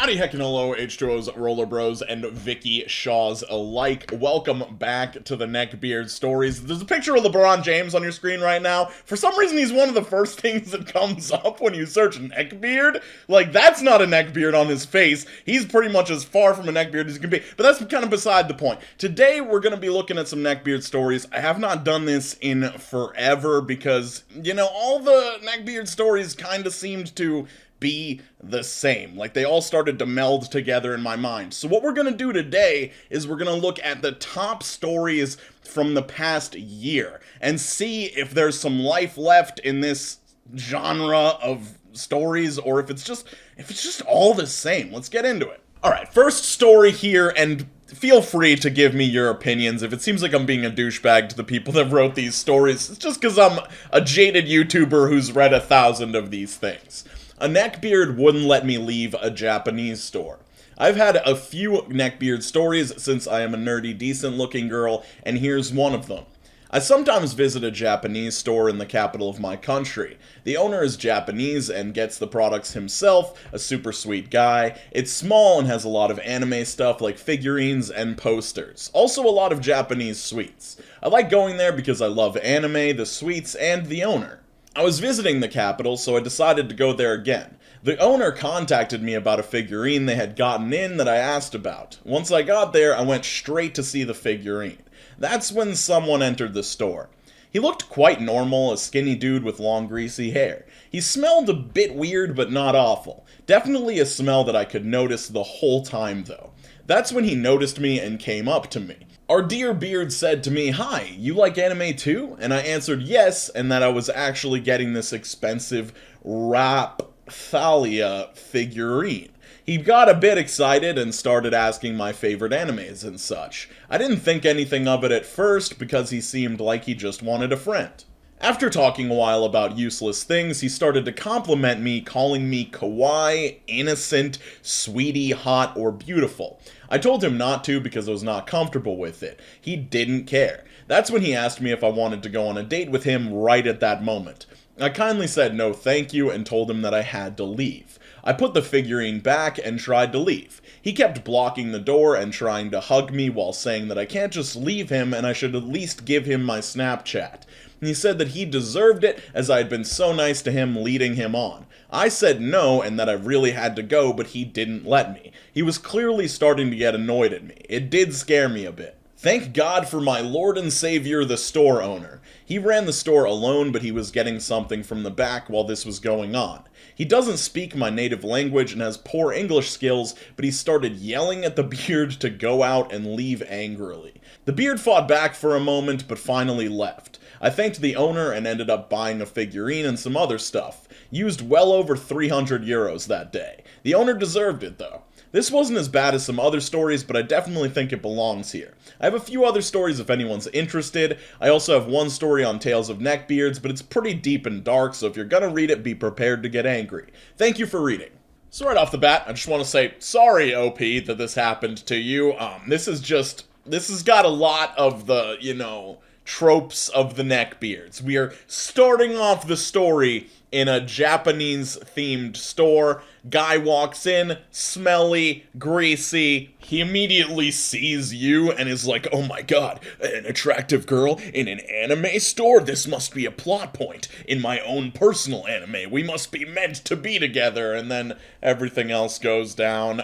Howdy heckin' hello, H2O's, Roller Bros, and Vicky Shaws alike. Welcome back to the Neckbeard Stories. There's a picture of LeBron James on your screen right now. For some reason, he's one of the first things that comes up when you search neckbeard. Like, that's not a neckbeard on his face. He's pretty much as far from a neckbeard as you can be. But that's kind of beside the point. Today, we're going to be looking at some neckbeard stories. I have not done this in forever because, you know, all the neckbeard stories kind of seemed to be the same. Like, they all started to meld together in my mind. So what we're going to do today is we're going to look at the top stories from the past year and see if there's some life left in this genre of stories or if it's just all the same. Let's get into it. All right, first story here, and feel free to give me your opinions. If it seems like I'm being a douchebag to the people that wrote these stories, it's just because I'm a jaded YouTuber who's read 1,000 of these things. A neckbeard wouldn't let me leave a Japanese store. I've had a few neckbeard stories since I am a nerdy, decent-looking girl, and here's one of them. I sometimes visit a Japanese store in the capital of my country. The owner is Japanese and gets the products himself, a super sweet guy. It's small and has a lot of anime stuff like figurines and posters. Also a lot of Japanese sweets. I like going there because I love anime, the sweets, and the owner. I was visiting the capital, so I decided to go there again. The owner contacted me about a figurine they had gotten in that I asked about. Once I got there, I went straight to see the figurine. That's when someone entered the store. He looked quite normal, a skinny dude with long greasy hair. He smelled a bit weird, but not awful. Definitely a smell that I could notice the whole time, though. That's when he noticed me and came up to me. Our dear beard said to me, "Hi, you like anime too?" And I answered yes, and that I was actually getting this expensive Rapthalia figurine. He got a bit excited and started asking my favorite animes and such. I didn't think anything of it at first because he seemed like he just wanted a friend. After talking a while about useless things, he started to compliment me, calling me kawaii, innocent, sweetie, hot, or beautiful. I told him not to because I was not comfortable with it. He didn't care. That's when he asked me if I wanted to go on a date with him right at that moment. I kindly said no thank you and told him that I had to leave. I put the figurine back and tried to leave. He kept blocking the door and trying to hug me while saying that I can't just leave him and I should at least give him my Snapchat. He said that he deserved it as I had been so nice to him leading him on. I said no and that I really had to go, but he didn't let me. He was clearly starting to get annoyed at me. It did scare me a bit. Thank God for my Lord and Savior, the store owner. He ran the store alone, but he was getting something from the back while this was going on. He doesn't speak my native language and has poor English skills, but he started yelling at the beard to go out and leave angrily. The beard fought back for a moment, but finally left. I thanked the owner and ended up buying a figurine and some other stuff. Used well over 300 euros that day. The owner deserved it, though. This wasn't as bad as some other stories, but I definitely think it belongs here. I have a few other stories if anyone's interested. I also have one story on Tales of Neckbeards, but it's pretty deep and dark, so if you're gonna read it, be prepared to get angry. Thank you for reading. So right off the bat, I just want to say, sorry, OP, that this happened to you. This has got a lot of the, tropes of the neckbeards. We are starting off the story in a Japanese-themed store. Guy walks in, smelly, greasy. He immediately sees you and is like, "Oh my god, an attractive girl in an anime store? This must be a plot point in my own personal anime. We must be meant to be together." And then everything else goes down.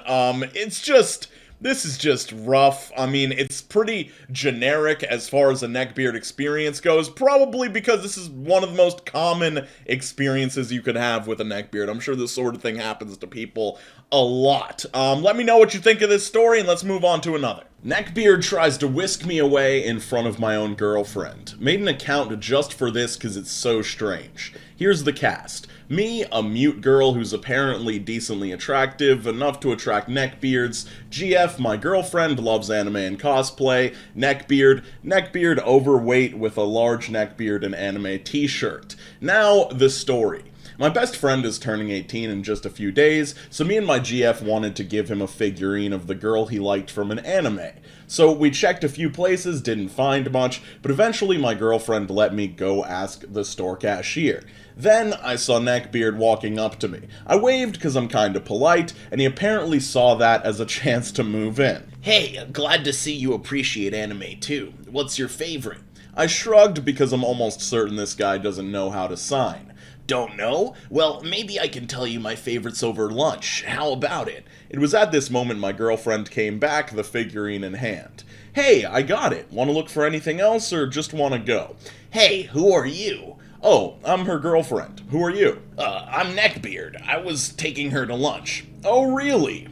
This is just rough. I mean, it's pretty generic as far as a neckbeard experience goes, probably because this is one of the most common experiences you could have with a neckbeard. I'm sure this sort of thing happens to people a lot. Let me know what you think of this story, and let's move on to another. Neckbeard tries to whisk me away in front of my own girlfriend. Made an account just for this because it's so strange. Here's the cast. Me, a mute girl who's apparently decently attractive, enough to attract neckbeards. GF, my girlfriend, loves anime and cosplay. Neckbeard overweight with a large neckbeard and anime t-shirt. Now, the story. My best friend is turning 18 in just a few days, so me and my GF wanted to give him a figurine of the girl he liked from an anime. So we checked a few places, didn't find much, but eventually my girlfriend let me go ask the store cashier. Then I saw Neckbeard walking up to me. I waved because I'm kinda polite, and he apparently saw that as a chance to move in. Hey, glad to see you appreciate anime too. What's your favorite? I shrugged because I'm almost certain this guy doesn't know how to sign. Don't know? Well, maybe I can tell you my favorites over lunch. How about it? It was at this moment my girlfriend came back, the figurine in hand. Hey, I got it. Want to look for anything else or just want to go? Hey, who are you? Oh, I'm her girlfriend. Who are you? I'm Neckbeard. I was taking her to lunch. Oh, really?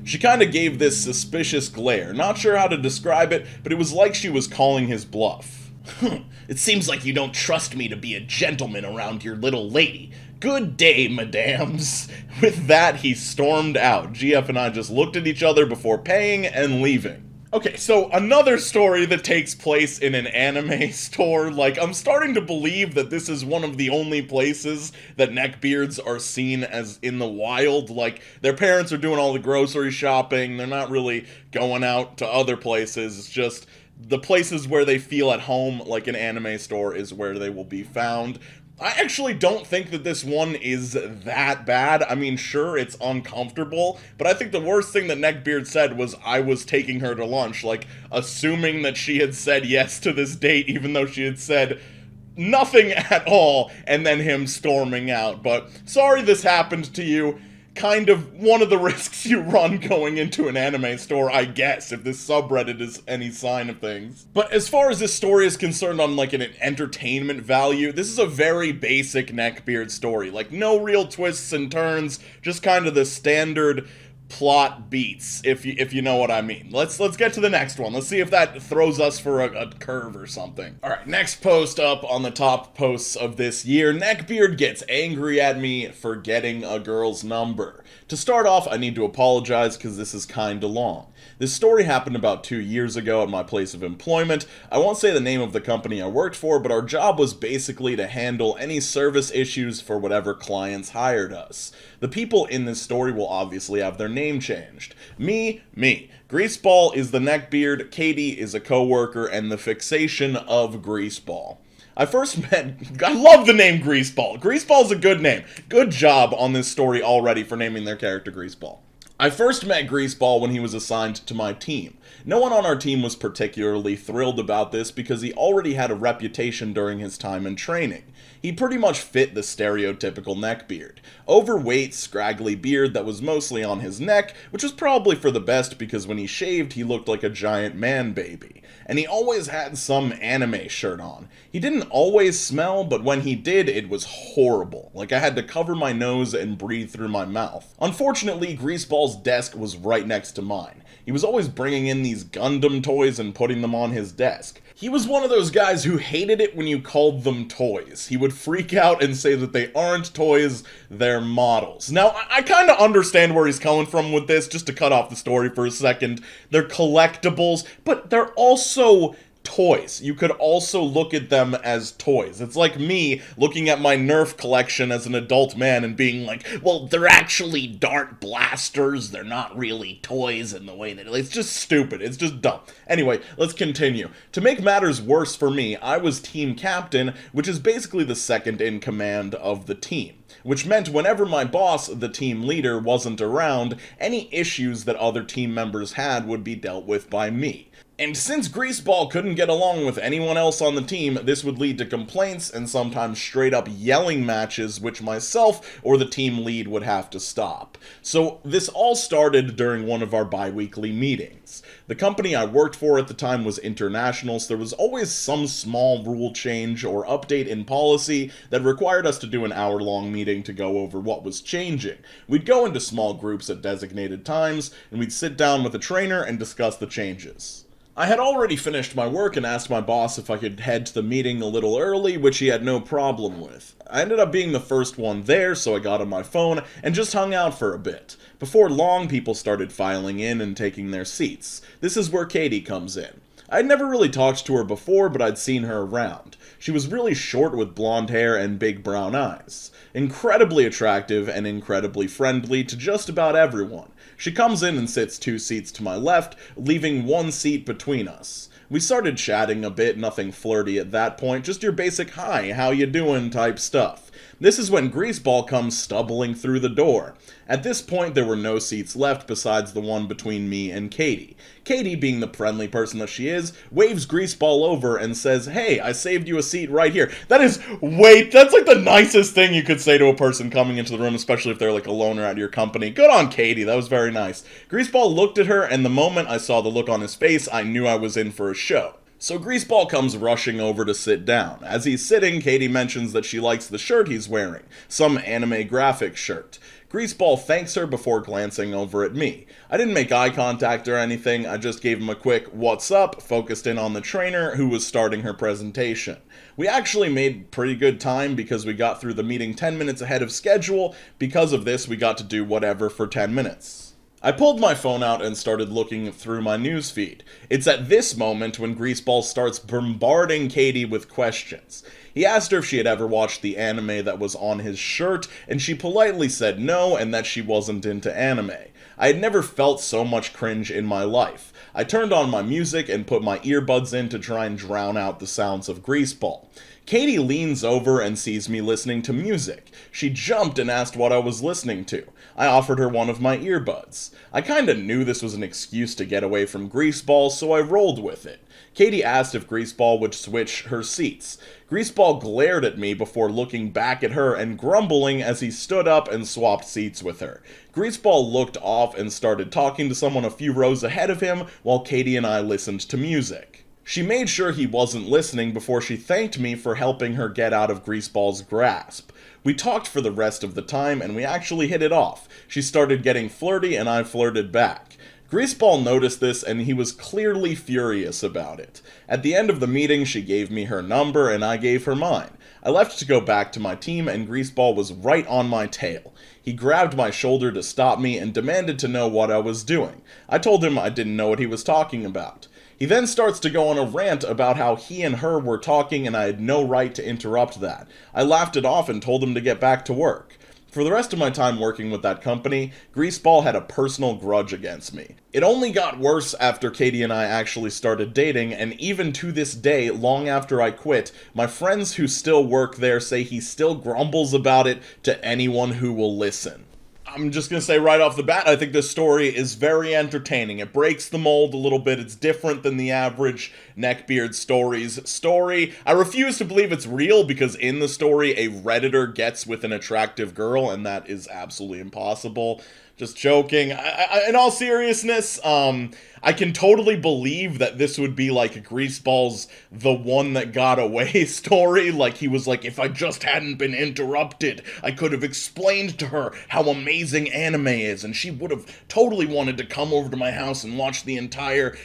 She kinda gave this suspicious glare. Not sure how to describe it, but it was like she was calling his bluff. It seems like you don't trust me to be a gentleman around your little lady. Good day, madams. With that, he stormed out. GF and I just looked at each other before paying and leaving. Okay, so another story that takes place in an anime store. Like, I'm starting to believe that this is one of the only places that neckbeards are seen as in the wild. Like, their parents are doing all the grocery shopping, they're not really going out to other places, it's just the places where they feel at home, like an anime store, is where they will be found. I actually don't think that this one is that bad. I mean, sure, it's uncomfortable, but I think the worst thing that Neckbeard said was, I was taking her to lunch, like, assuming that she had said yes to this date, even though she had said nothing at all, and then him storming out. But sorry this happened to you. Kind of one of the risks you run going into an anime store, I guess, if this subreddit is any sign of things. But as far as this story is concerned on, like, an entertainment value, this is a very basic Neckbeard story. Like, no real twists and turns, just kind of the standard plot beats, if you know what I mean. Let's get to the next one. Let's see if that throws us for a curve or something. Alright, next post up on the top posts of this year. Neckbeard gets angry at me for getting a girl's number. To start off, I need to apologize because this is kinda long. This story happened about 2 years ago at my place of employment. I won't say the name of the company I worked for, but our job was basically to handle any service issues for whatever clients hired us. The people in this story will obviously have their name changed. Me. Greaseball is the Neckbeard, Katie is a coworker, and the fixation of Greaseball. I love the name Greaseball. Greaseball's a good name. Good job on this story already for naming their character Greaseball. I first met Greaseball when he was assigned to my team. No one on our team was particularly thrilled about this because he already had a reputation during his time in training. He pretty much fit the stereotypical neckbeard. Overweight, scraggly beard that was mostly on his neck, which was probably for the best because when he shaved he looked like a giant man baby. And he always had some anime shirt on. He didn't always smell, but when he did, it was horrible. Like I had to cover my nose and breathe through my mouth. Unfortunately, Greaseball's desk was right next to mine. He was always bringing in these Gundam toys and putting them on his desk. He was one of those guys who hated it when you called them toys. He would freak out and say that they aren't toys, they're models. Now, I kind of understand where he's coming from with this, just to cut off the story for a second. They're collectibles, but they're also toys. You could also look at them as toys. It's like me looking at my Nerf collection as an adult man and being like, well, they're actually dart blasters. They're not really toys in the way that it's just stupid. It's just dumb. Anyway, let's continue. To make matters worse for me, I was team captain, which is basically the second in command of the team. Which meant whenever my boss, the team leader, wasn't around, any issues that other team members had would be dealt with by me. And since Greaseball couldn't get along with anyone else on the team, this would lead to complaints and sometimes straight up yelling matches, which myself or the team lead would have to stop. So this all started during one of our bi-weekly meetings. The company I worked for at the time was international, so there was always some small rule change or update in policy that required us to do an hour-long meeting to go over what was changing. We'd go into small groups at designated times, and we'd sit down with a trainer and discuss the changes. I had already finished my work and asked my boss if I could head to the meeting a little early, which he had no problem with. I ended up being the first one there, so I got on my phone and just hung out for a bit. Before long, people started filing in and taking their seats. This is where Katie comes in. I'd never really talked to her before, but I'd seen her around. She was really short with blonde hair and big brown eyes. Incredibly attractive and incredibly friendly to just about everyone. She comes in and sits 2 seats to my left, leaving 1 seat between us. We started chatting a bit, nothing flirty at that point, just your basic hi, how you doing type stuff. This is when Greaseball comes stumbling through the door. At this point, there were no seats left besides the one between me and Katie. Katie, being the friendly person that she is, waves Greaseball over and says, "Hey, I saved you a seat right here." That's like the nicest thing you could say to a person coming into the room, especially if they're like a loner out of your company. Good on Katie, that was very nice. Greaseball looked at her, and the moment I saw the look on his face, I knew I was in for a show. So Greaseball comes rushing over to sit down. As he's sitting, Katie mentions that she likes the shirt he's wearing, some anime graphic shirt. Greaseball thanks her before glancing over at me. I didn't make eye contact or anything, I just gave him a quick "what's up," focused in on the trainer who was starting her presentation. We actually made pretty good time because we got through the meeting 10 minutes ahead of schedule. Because of this, we got to do whatever for 10 minutes. I pulled my phone out and started looking through my newsfeed. It's at this moment when Greaseball starts bombarding Katie with questions. He asked her if she had ever watched the anime that was on his shirt, and she politely said no and that she wasn't into anime. I had never felt so much cringe in my life. I turned on my music and put my earbuds in to try and drown out the sounds of Greaseball. Katie leans over and sees me listening to music. She jumped and asked what I was listening to. I offered her one of my earbuds. I kinda knew this was an excuse to get away from Greaseball, so I rolled with it. Katie asked if Greaseball would switch her seats. Greaseball glared at me before looking back at her and grumbling as he stood up and swapped seats with her. Greaseball looked off and started talking to someone a few rows ahead of him while Katie and I listened to music. She made sure he wasn't listening before she thanked me for helping her get out of Greaseball's grasp. We talked for the rest of the time and we actually hit it off. She started getting flirty and I flirted back. Greaseball noticed this and he was clearly furious about it. At the end of the meeting, she gave me her number and I gave her mine. I left to go back to my team and Greaseball was right on my tail. He grabbed my shoulder to stop me and demanded to know what I was doing. I told him I didn't know what he was talking about. He then starts to go on a rant about how he and her were talking and I had no right to interrupt that. I laughed it off and told him to get back to work. For the rest of my time working with that company, Greaseball had a personal grudge against me. It only got worse after Katie and I actually started dating, and even to this day, long after I quit, my friends who still work there say he still grumbles about it to anyone who will listen. I'm just going to say right off the bat, I think this story is very entertaining. It breaks the mold a little bit. It's different than the average Neckbeard Stories story. I refuse to believe it's real because in the story, a Redditor gets with an attractive girl, and that is absolutely impossible. Just joking. In all seriousness, I can totally believe that this would be like Greaseball's "the one that got away" story. Like, he was like, if I just hadn't been interrupted, I could have explained to her how amazing anime is, and she would have totally wanted to come over to my house and watch the entire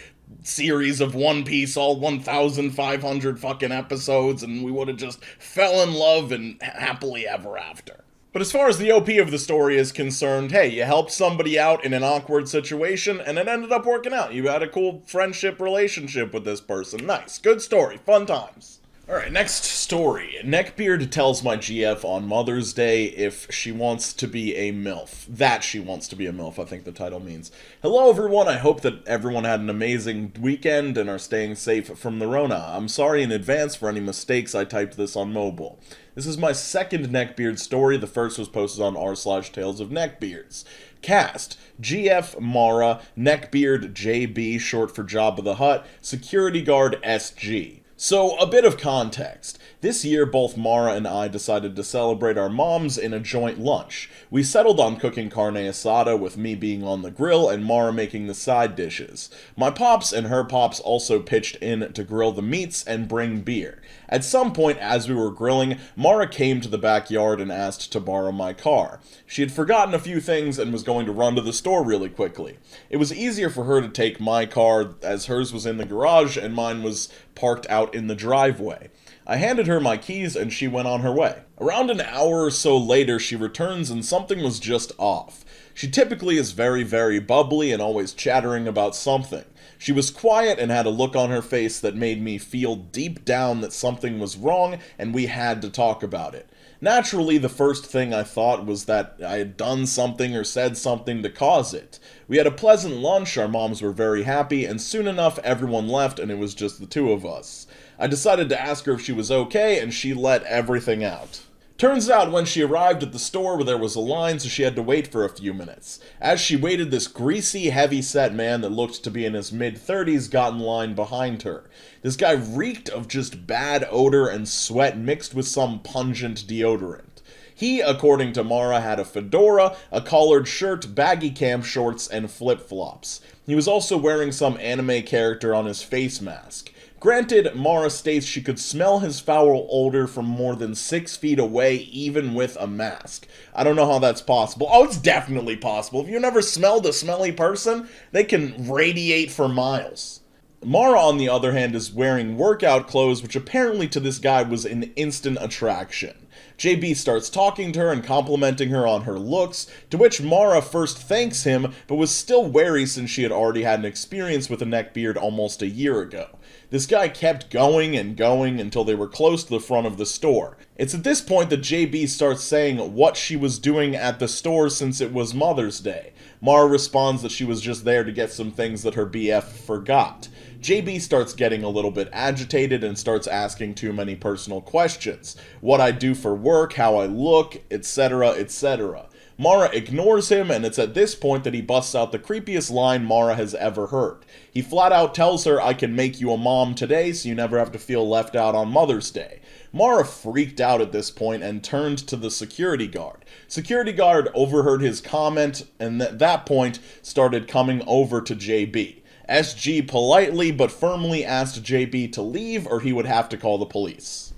series of One Piece, all 1,500 fucking episodes, and we would have just fell in love and happily ever after. But as far as the OP of the story is concerned, hey, you helped somebody out in an awkward situation, and it ended up working out. You had a cool friendship relationship with this person. Nice. Good story. Fun times. Alright, next story. Neckbeard tells my GF on Mother's Day if she wants to be a MILF. That she wants to be a MILF, I think the title means. Hello everyone, I hope that everyone had an amazing weekend and are staying safe from the Rona. I'm sorry in advance for any mistakes I typed this on mobile. This is my second Neckbeard story. The first was posted on r/Tales of Neckbeards. Cast: GF Mara, Neckbeard JB, short for Jabba the Hutt, Security Guard SG. So, a bit of context. This year, both Mara and I decided to celebrate our moms in a joint lunch. We settled on cooking carne asada, with me being on the grill and Mara making the side dishes. My pops and her pops also pitched in to grill the meats and bring beer. At some point, as we were grilling, Mara came to the backyard and asked to borrow my car. She had forgotten a few things and was going to run to the store really quickly. It was easier for her to take my car, as hers was in the garage and mine was parked out in the driveway. I handed her my keys and she went on her way. Around an hour or so later, she returns and something was just off. She typically is very, very bubbly and always chattering about something. She was quiet and had a look on her face that made me feel deep down that something was wrong and we had to talk about it. Naturally, the first thing I thought was that I had done something or said something to cause it. We had a pleasant lunch, our moms were very happy, and soon enough everyone left and it was just the two of us. I decided to ask her if she was okay, and she let everything out. Turns out when she arrived at the store there was a line, so she had to wait for a few minutes. As she waited, this greasy, heavy-set man that looked to be in his mid-30s got in line behind her. This guy reeked of just bad odor and sweat mixed with some pungent deodorant. He, according to Mara, had a fedora, a collared shirt, baggy cam shorts, and flip-flops. He was also wearing some anime character on his face mask. Granted, Mara states she could smell his foul odor from more than 6 feet away, even with a mask. I don't know how that's possible. Oh, it's definitely possible. If you never smelled a smelly person, they can radiate for miles. Mara, on the other hand, is wearing workout clothes, which apparently to this guy was an instant attraction. JB starts talking to her and complimenting her on her looks, to which Mara first thanks him, but was still wary since she had already had an experience with a neckbeard almost a year ago. This guy kept going and going until they were close to the front of the store. It's at this point that JB starts saying what she was doing at the store since it was Mother's Day. Mara responds that she was just there to get some things that her BF forgot. JB starts getting a little bit agitated and starts asking too many personal questions. What I do for work, how I look, etc., etc. Mara ignores him, and it's at this point that he busts out the creepiest line Mara has ever heard. He flat out tells her, "I can make you a mom today so you never have to feel left out on Mother's Day." Mara freaked out at this point and turned to the security guard. Security guard overheard his comment and at that point started coming over to JB. SG politely but firmly asked JB to leave or he would have to call the police.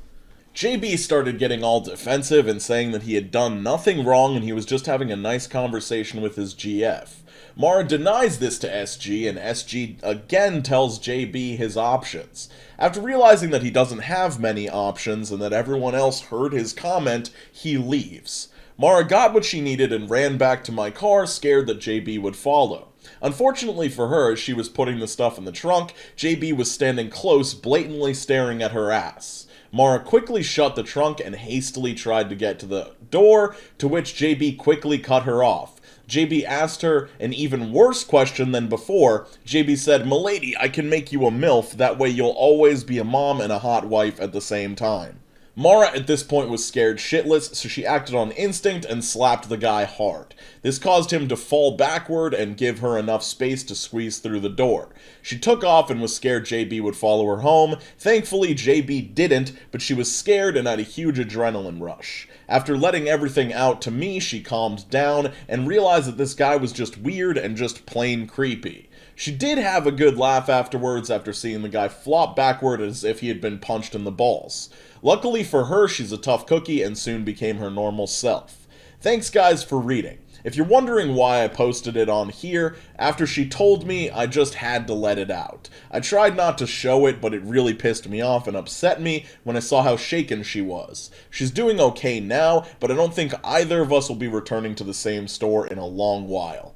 JB started getting all defensive and saying that he had done nothing wrong and he was just having a nice conversation with his GF. Mara denies this to SG, and SG again tells JB his options. After realizing that he doesn't have many options and that everyone else heard his comment, he leaves. Mara got what she needed and ran back to my car, scared that JB would follow. Unfortunately for her, as she was putting the stuff in the trunk, JB was standing close, blatantly staring at her ass. Mara quickly shut the trunk and hastily tried to get to the door, to which JB quickly cut her off. JB asked her an even worse question than before. JB said, "Milady, I can make you a MILF, that way you'll always be a mom and a hot wife at the same time." Mara at this point was scared shitless, so she acted on instinct and slapped the guy hard. This caused him to fall backward and give her enough space to squeeze through the door. She took off and was scared JB would follow her home. Thankfully, JB didn't, but she was scared and had a huge adrenaline rush. After letting everything out to me, she calmed down and realized that this guy was just weird and just plain creepy. She did have a good laugh afterwards after seeing the guy flop backward as if he had been punched in the balls. Luckily for her, she's a tough cookie and soon became her normal self. Thanks guys for reading. If you're wondering why I posted it on here, after she told me, I just had to let it out. I tried not to show it, but it really pissed me off and upset me when I saw how shaken she was. She's doing okay now, but I don't think either of us will be returning to the same store in a long while.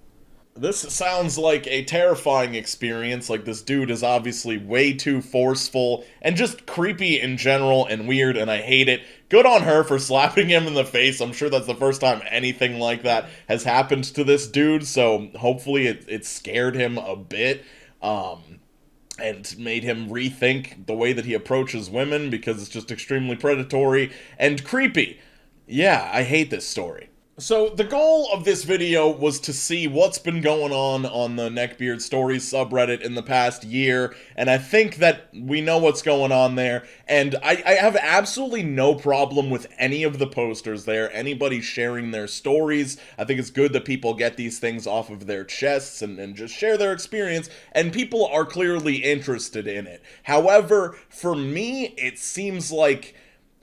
This sounds like a terrifying experience. Like, this dude is obviously way too forceful and just creepy in general and weird, and I hate it. Good on her for slapping him in the face. I'm sure that's the first time anything like that has happened to this dude, so hopefully it scared him a bit, and made him rethink the way that he approaches women, because it's just extremely predatory and creepy. Yeah, I hate this story. So, the goal of this video was to see what's been going on the Neckbeard Stories subreddit in the past year, and I think that we know what's going on there, and I have absolutely no problem with any of the posters there, anybody sharing their stories. I think it's good that people get these things off of their chests and just share their experience, and people are clearly interested in it. However, for me, it seems like,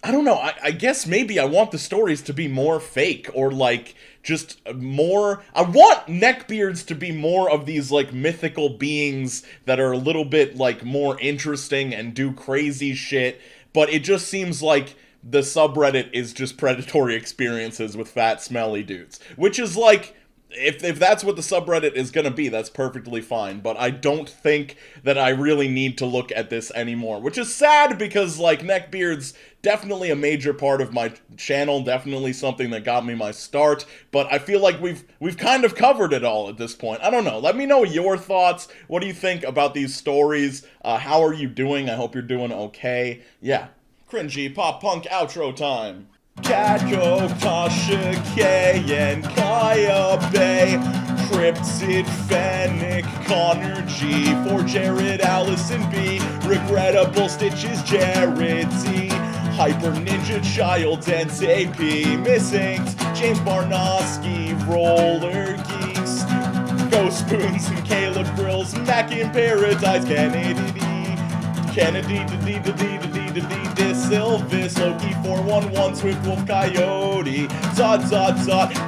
I don't know, I guess maybe I want the stories to be more fake, or like, just more, I want neckbeards to be more of these like mythical beings that are a little bit like more interesting and do crazy shit, but it just seems like the subreddit is just predatory experiences with fat smelly dudes, which is like, if that's what the subreddit is gonna be, that's perfectly fine. But I don't think that I really need to look at this anymore, which is sad because like neckbeards definitely a major part of my channel, definitely something that got me my start. But I feel like we've kind of covered it all at this point. I don't know. Let me know your thoughts. What do you think about these stories? How are you doing? I hope you're doing okay. Yeah, cringy pop punk outro time. Kako, Tasha K, and Kaya Bay, Cryptid, Fennec, Connor G, for Jared, Allison B, Regrettable Stitches, Jared Z, Hyper Ninja Child, Dente P, Miss Inked, James Barnoski, Roller Geeks, Ghost Spoons and Caleb Grills, Mac in Paradise, Kennedy, Sylvis, Loki 411, Swift Wolf Coyote,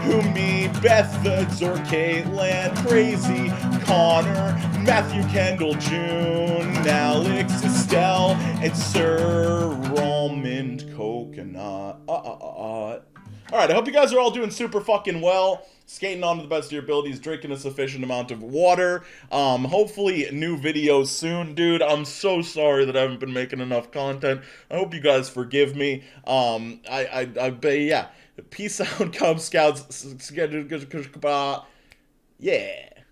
Humi, Beth the Zor, Caitlin, Crazy, Connor, Matthew Kendall, June, Alex, Estelle, and Sir Almond Coconut. Alright, I hope you guys are all doing super fucking well. Skating on to the best of your abilities, drinking a sufficient amount of water. Hopefully new videos soon, dude. I'm so sorry that I haven't been making enough content. I hope you guys forgive me. Yeah. Peace out, Cub Scouts. Yeah.